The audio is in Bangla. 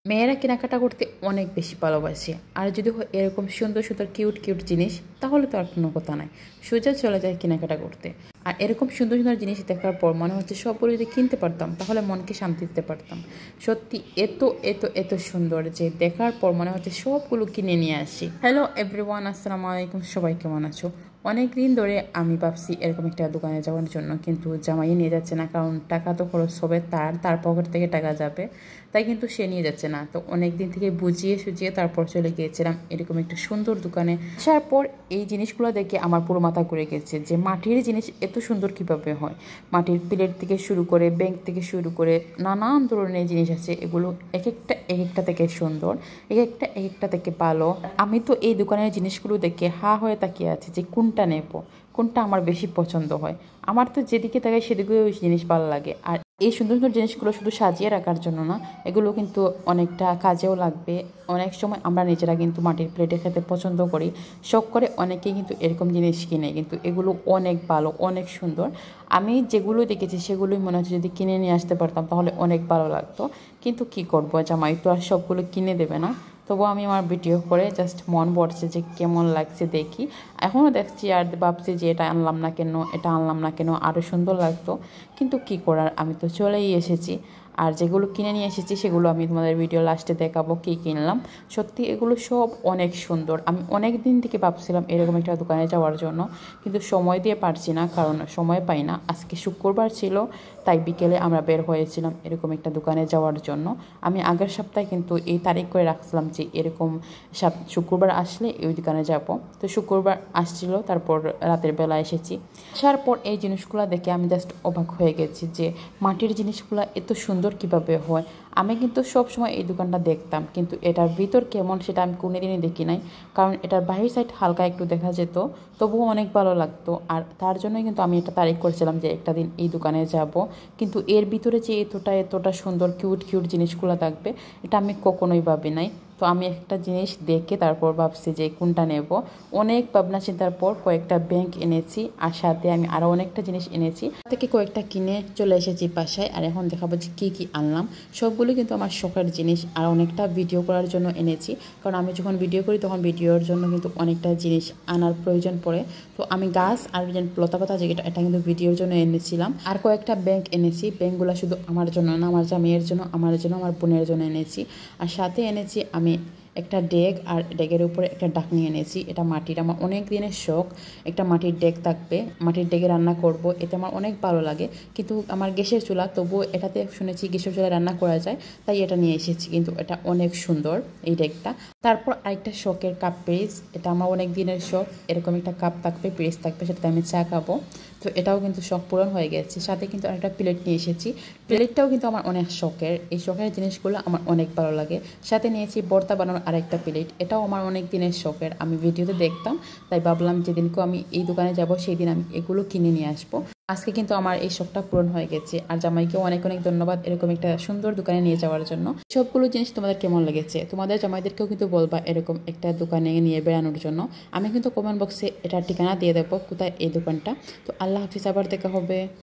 মেয়েরা কেনাকাটা করতে অনেক বেশি ভালোবাসে। আর যদি হয় এরকম সুন্দর সুন্দর কিউট কিউট জিনিস, তাহলে তো আর কোনো কথা নাই, সোজা চলে যায় কেনাকাটা করতে। আর এরকম সুন্দর সুন্দর জিনিস দেখার পর মনে হচ্ছে সবগুলো যদি কিনতে পারতাম তাহলে মনকে শান্তি দিতে পারতাম। সত্যি এত এত এত সুন্দর যে দেখার পর মনে হচ্ছে সবগুলো কিনে নিয়ে আসি। হ্যালো এভরিওয়ান, আসসালামু আলাইকুম। সবাই কেমন আছো? অনেক দিন ধরে আমি ভাবছি এরকম একটা দোকানে যাওয়ার জন্য, কিন্তু জামাই নিয়ে যাচ্ছে না, কারণ টাকা তো খরচ হবে, তার পকেট থেকে টাকা যাবে, তাই কিন্তু সে নিয়ে যাচ্ছে না। তো অনেক দিন থেকে বুঝিয়ে সুঝিয়ে তারপর চলে গিয়েছিলাম এরকম একটা সুন্দর দোকানে। আসার পর এই জিনিসগুলো দেখে আমার পুরো মাথা ঘুরে গেছে যে মাটির জিনিস এত সুন্দর কিভাবে হয়। মাটির প্লেট থেকে শুরু করে ব্যাংক থেকে শুরু করে নানান ধরনের জিনিস আছে, এগুলো এক একটা থেকে সুন্দর, এক একটা থেকে ভালো। আমি তো এই দোকানের জিনিসগুলো দেখে হা হয়ে তাকিয়ে আছি যে কোনটা নেব, কোনটা আমার বেশি পছন্দ হয়। আমার তো যেদিকে তাকাই সেদিকে ওই জিনিস ভালো লাগে। আর এই সুন্দর সুন্দর জিনিসগুলো শুধু সাজিয়ে রাখার জন্য না, এগুলো কিন্তু অনেকটা কাজেও লাগবে। অনেক সময় আমরা নিজেরা কিন্তু মাটির প্লেটে খেতে পছন্দ করি, শখ করে অনেকেই কিন্তু এরকম জিনিস কিনে, কিন্তু এগুলো অনেক ভালো, অনেক সুন্দর। আমি যেগুলো দেখেছি সেগুলোই মনে হচ্ছে যদি কিনে নিয়ে আসতে পারতাম তাহলে অনেক ভালো লাগতো। কিন্তু কি করবো, জামাই তো আর সবগুলো কিনে দেবে না। তবু আমি আমার ভিডিও করে জাস্ট মন পড়ছে যে কেমন লাগছে দেখি। এখনও দেখছি আর ভাবছি যে এটা আনলাম না কেন, এটা আনলাম না কেন, আরও সুন্দর লাগতো। কিন্তু কি করার, আমি তো চলেই এসেছি। আর যেগুলো কিনে নিয়ে এসেছি সেগুলো আমি তোমাদের ভিডিও লাস্টে দেখাবো কী কিনলাম। সত্যি এগুলো সব অনেক সুন্দর। আমি অনেক দিন থেকে ভাবছিলাম এরকম একটা দোকানে যাওয়ার জন্য, কিন্তু সময় দিয়ে পারছি না, কারণ সময় পাই না। আজকে শুক্রবার ছিল, তাই বিকেলে আমরা বের হয়েছিলাম এরকম একটা দোকানে যাওয়ার জন্য। আমি আগের সপ্তাহে কিন্তু এই তারিখ করে রাখছিলাম যে এরকম শুক্রবার আসলে এই দোকানে যাব। তো শুক্রবার আসছিল, তারপর রাতের বেলা এসেছি। আসার পর এই জিনিসগুলো দেখে আমি জাস্ট অবাক হয়ে গেছি যে মাটির জিনিসগুলো এত সুন্দর কিভাবে হয়। আমি কিন্তু সব সময় এই দোকানটা দেখতাম, কিন্তু এটার ভিতর কেমন সেটা আমি কোনোদিনই দেখি নাই, কারণ এটার বাইরের সাইড হালকা একটু দেখা যেত, তবুও অনেক ভালো লাগতো। আর তার জন্যই কিন্তু আমি এটা তারিখ করছিলাম যে একটা দিন এই দোকানে যাব। কিন্তু এর ভিতরে যে এতটা সুন্দর কিউট কিউট জিনিসগুলো থাকবে এটা আমি কখনোই ভাবি নাই। তো আমি একটা জিনিস দেখে তারপর ভাবছি যে কোনটা নেব। অনেক ভাবনা চিন্তার পর কয়েকটা ব্যাংক এনেছি, আর সাথে আমি আরও অনেকটা জিনিস এনেছি, থেকে কয়েকটা কিনে চলে এসেছি বাসায়। আর এখন দেখাবো যে কী কী আনলাম। সবগুলো কিন্তু আমার শখের জিনিস, আর অনেকটা ভিডিও করার জন্য এনেছি, কারণ আমি যখন ভিডিও করি তখন ভিডিওর জন্য কিন্তু অনেকটা জিনিস আনার প্রয়োজন পড়ে। তো আমি গাছ আর লতাপাতা যেটা, এটা কিন্তু ভিডিওর জন্য এনেছিলাম। আর কয়েকটা ব্যাংক এনেছি, ব্যাংকগুলো শুধু আমার জন্য না, আমার মেয়ের জন্য, আমার জন্য, আমার বোনের জন্য এনেছি। আর সাথে এনেছি আমি একটা ডেক, আর ডেকের উপরে একটা ডাকনি এনেছি। এটা মাটির, আমার অনেক দিনের শখ একটা মাটির ডেক থাকবে, মাটির ডেকে রান্না করব, এতে আমার অনেক ভালো লাগে। কিন্তু আমার গ্যাসের চুলা, তবুও এটাতে শুনেছি গ্যাসের চুলায় রান্না করা যায়, তাই এটা নিয়ে এসেছি। কিন্তু এটা অনেক সুন্দর এই ডেকটা। তারপর আরেকটা শখের কাপ পিস, এটা আমার অনেক দিনের শখ, এরকম একটা কাপ থাকবে, পিস থাকবে, সেটাতে আমি চা খাবো। তো এটাও কিন্তু শখ পূরণ হয়ে গেছে। সাথে কিন্তু আরেকটা প্লেট নিয়ে এসেছি, প্লেটটাও কিন্তু আমার অনেক শখের। এই শখের জিনিসগুলো আমার অনেক ভালো লাগে। সাথে নিয়েছি ভর্তা বানানোর আরেকটা প্লেট, এটাও আমার অনেক দিনের শখের, আমি ভিডিওতে দেখতাম, তাই ভাবলাম যেদিনকে আমি এই দোকানে যাব সেই দিন আমি এগুলো কিনে নিয়ে আসবো। আজকে কিন্তু আমার এই শখটা পূরণ হয়ে গেছে। আর জামাইকেও অনেক অনেক ধন্যবাদ এরকম একটা সুন্দর দোকানে নিয়ে যাওয়ার জন্য। সবগুলো জিনিস তোমাদের কেমন লেগেছে, তোমাদের জামাইদেরকেও কিন্তু বলবা এরকম একটা দোকানে নিয়ে বেড়ানোর জন্য। আমি কিন্তু কমেন্ট বক্সে এটার ঠিকানা দিয়ে দেবো কোথায় এই দোকানটা। তো আল্লাহ হাফিজ, আবার দেখা হবে।